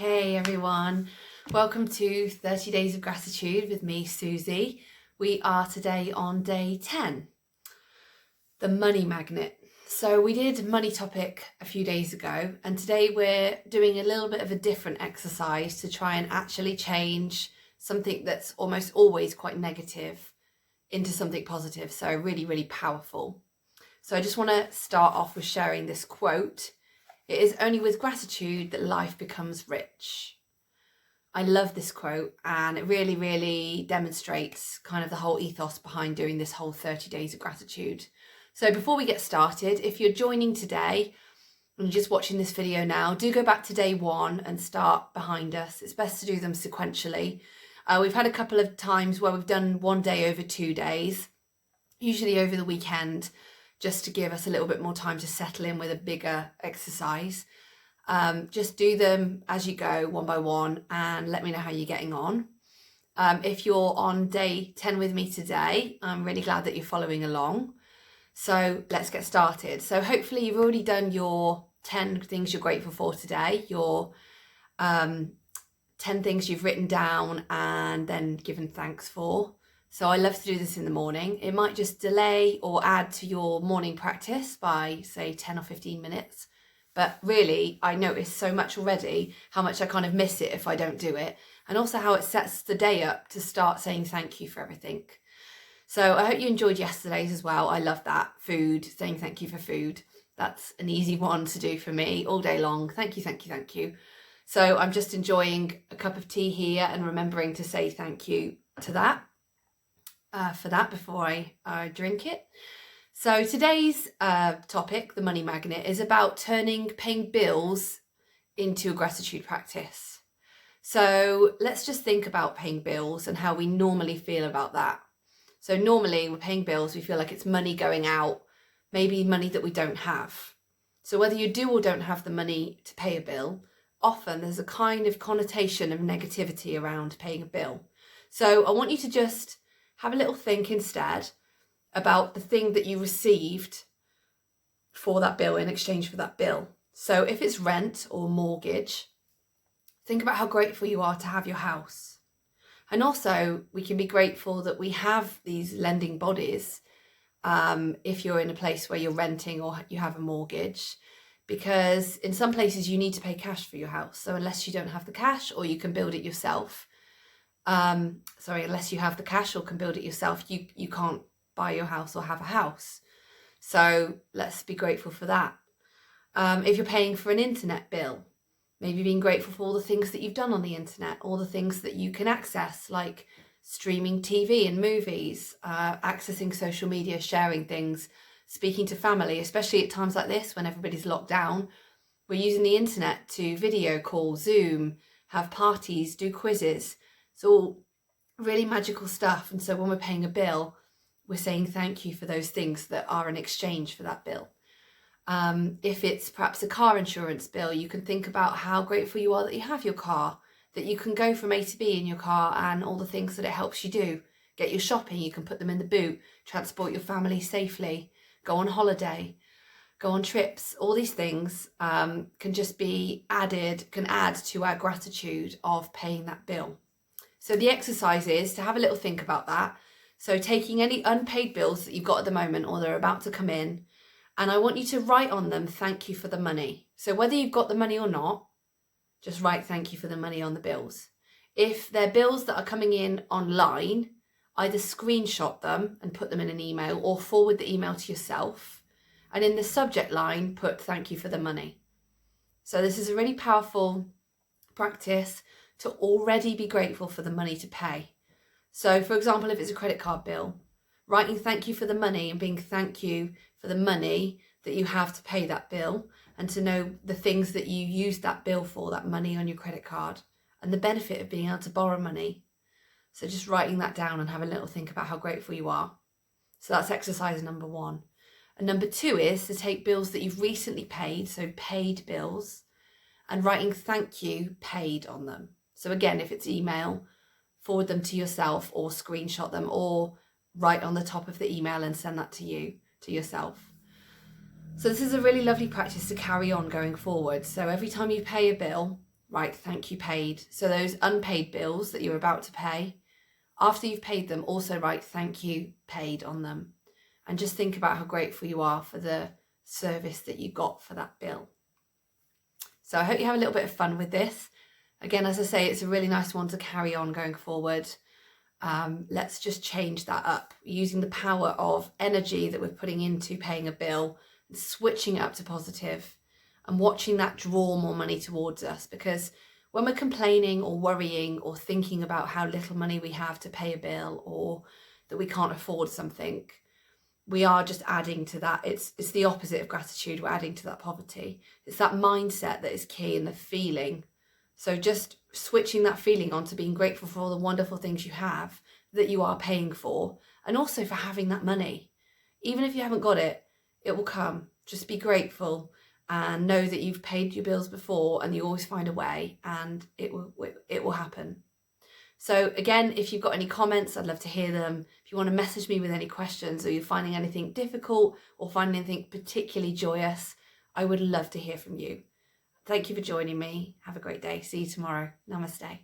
Hey everyone, welcome to 30 Days of Gratitude with me, Susie. We are today on day 10, the money magnet. So we did money topic a few days ago, and today we're doing a little bit of a different exercise to try and actually change something that's almost always quite negative into something positive. So really, really powerful. So I just want to start off with sharing this quote. It is only with gratitude that life becomes rich. I love this quote, and it really, really demonstrates kind of the whole ethos behind doing this whole 30 days of gratitude. So before we get started, if you're joining today and you're just watching this video now, do go back to day 1 and start behind us. It's best to do them sequentially. We've had a couple of times where we've done one day over 2 days, usually over the weekend, just to give us a little bit more time to settle in with a bigger exercise. Just do them as you go, one by one, and let me know how you're getting on. If you're on day 10 with me today, I'm really glad that you're following along. So let's get started. So hopefully you've already done your 10 things you're grateful for today, your 10 things you've written down and then given thanks for. So I love to do this in the morning. It might just delay or add to your morning practice by, say, 10 or 15 minutes. But really, I notice so much already how much I kind of miss it if I don't do it. And also how it sets the day up to start saying thank you for everything. So I hope you enjoyed yesterday's as well. I love that. Food, saying thank you for food. That's an easy one to do for me all day long. Thank you, thank you, thank you. So I'm just enjoying a cup of tea here and remembering to say thank you to that. For that before I drink it. So today's topic, the money magnet, is about turning paying bills into a gratitude practice. So let's just think about paying bills and how we normally feel about that. So normally we're paying bills, we feel like it's money going out, maybe money that we don't have. So whether you do or don't have the money to pay a bill, often there's a kind of connotation of negativity around paying a bill. So I want you to just have a little think instead about the thing that you received for that bill in exchange for that bill. So if it's rent or mortgage, think about how grateful you are to have your house. And also we can be grateful that we have these lending bodies if you're in a place where you're renting or you have a mortgage, because in some places you need to pay cash for your house. So unless you don't have the cash or you can build it yourself, unless you have the cash or can build it yourself, you can't buy your house or have a house. So let's be grateful for that. If you're paying for an internet bill, maybe being grateful for all the things that you've done on the internet, all the things that you can access, like streaming TV and movies, accessing social media, sharing things, speaking to family, especially at times like this when everybody's locked down. We're using the internet to video call, Zoom, have parties, do quizzes. It's all really magical stuff. And so when we're paying a bill, we're saying thank you for those things that are in exchange for that bill. If it's perhaps a car insurance bill, you can think about how grateful you are that you have your car, that you can go from A to B in your car and all the things that it helps you do. Get your shopping, you can put them in the boot, transport your family safely, go on holiday, go on trips. All these things can just be can add to our gratitude of paying that bill. So the exercise is to have a little think about that. So taking any unpaid bills that you've got at the moment or they're about to come in, and I want you to write on them, thank you for the money. So whether you've got the money or not, just write thank you for the money on the bills. If they're bills that are coming in online, either screenshot them and put them in an email or forward the email to yourself. And in the subject line, put thank you for the money. So this is a really powerful practice to already be grateful for the money to pay. So for example, if it's a credit card bill, writing thank you for the money and being thank you for the money that you have to pay that bill, and to know the things that you use that bill for, that money on your credit card, and the benefit of being able to borrow money. So just writing that down and have a little think about how grateful you are. So that's exercise number 1. And number 2 is to take bills that you've recently paid, so paid bills, and writing thank you paid on them. So again, if it's email, forward them to yourself or screenshot them or write on the top of the email and send that to yourself. So this is a really lovely practice to carry on going forward. So every time you pay a bill, write thank you paid. So those unpaid bills that you're about to pay, after you've paid them, also write thank you paid on them. And just think about how grateful you are for the service that you got for that bill. So I hope you have a little bit of fun with this. Again, as I say, it's a really nice one to carry on going forward. Let's just change that up using the power of energy that we're putting into paying a bill and switching it up to positive and watching that draw more money towards us. Because when we're complaining or worrying or thinking about how little money we have to pay a bill or that we can't afford something, we are just adding to that. It's the opposite of gratitude. We're adding to that poverty. It's that mindset that is key and the feeling. So just switching that feeling on to being grateful for all the wonderful things you have that you are paying for, and also for having that money. Even if you haven't got it, it will come. Just be grateful and know that you've paid your bills before and you always find a way, and it will happen. So again, if you've got any comments, I'd love to hear them. If you want to message me with any questions or you're finding anything difficult or finding anything particularly joyous, I would love to hear from you. Thank you for joining me. Have a great day. See you tomorrow. Namaste.